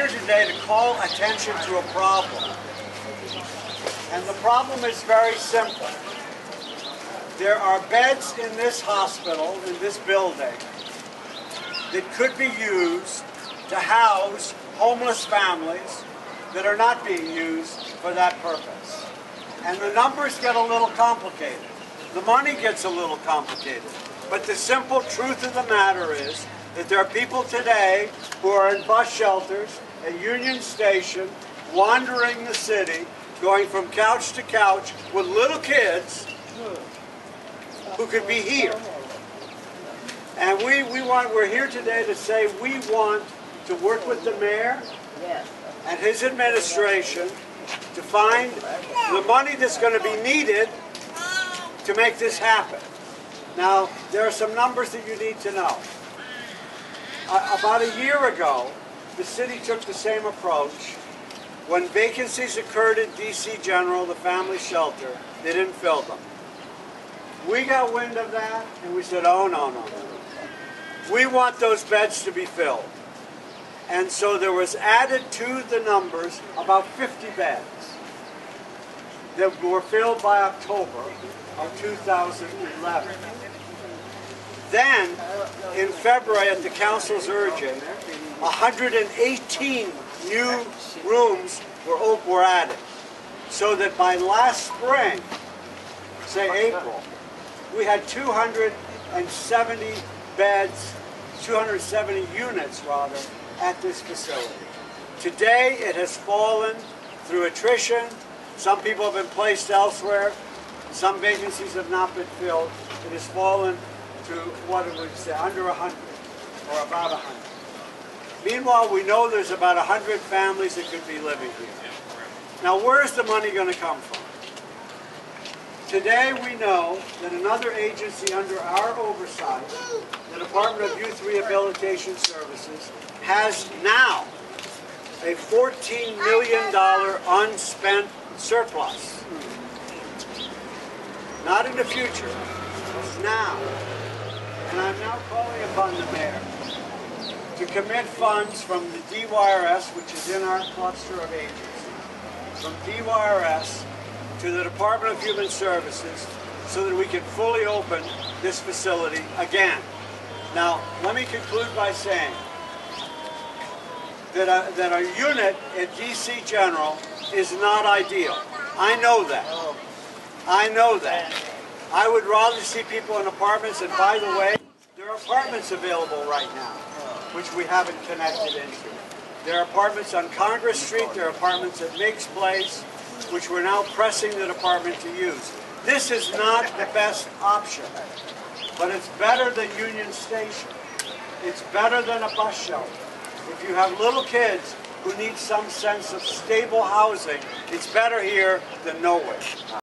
here today to call attention to a problem. And the problem is very simple. There are beds in this hospital, in this building, that could be used to house homeless families that are not being used for that purpose. And the numbers get a little complicated. The money gets a little complicated. But the simple truth of the matter is that there are people today who are in bus shelters at Union Station, wandering the city, going from couch to couch with little kids who could be here. And we're here today to say we want to work with the mayor and his administration to find the money that's going to be needed to make this happen. Now, there are some numbers that you need to know. About a year ago, the city took the same approach. When vacancies occurred at DC General, the family shelter, they didn't fill them. We got wind of that, and we said, oh, no. We want those beds to be filled. And so there was added to the numbers about 50 beds that were filled by October of 2011. Then, in February, at the council's urging, 118 new rooms were added. So that by last spring, say April, we had 270 beds, 270 units rather, at this facility. Today it has fallen through attrition. Some people have been placed elsewhere. Some vacancies have not been filled. It has fallen to what it would say, under 100 or about 100. Meanwhile, we know there's about 100 families that could be living here. Now, where is the money going to come from? Today, we know that another agency under our oversight, the Department of Youth Rehabilitation Services, has now a $14 million unspent surplus. Not in the future, it's now. And I'm now calling upon the mayor to commit funds from the DYRS, which is in our cluster of agencies, from DYRS to the Department of Human Services so that we can fully open this facility again. Now, let me conclude by saying that our unit at DC General is not ideal. I know that. I know that. I would rather see people in apartments, and by the way, there are apartments available right now, which we haven't connected into. There are apartments on Congress Street, there are apartments at Miggs Place, which we're now pressing the department to use. This is not the best option, but it's better than Union Station. It's better than a bus shelter. If you have little kids who need some sense of stable housing, it's better here than nowhere.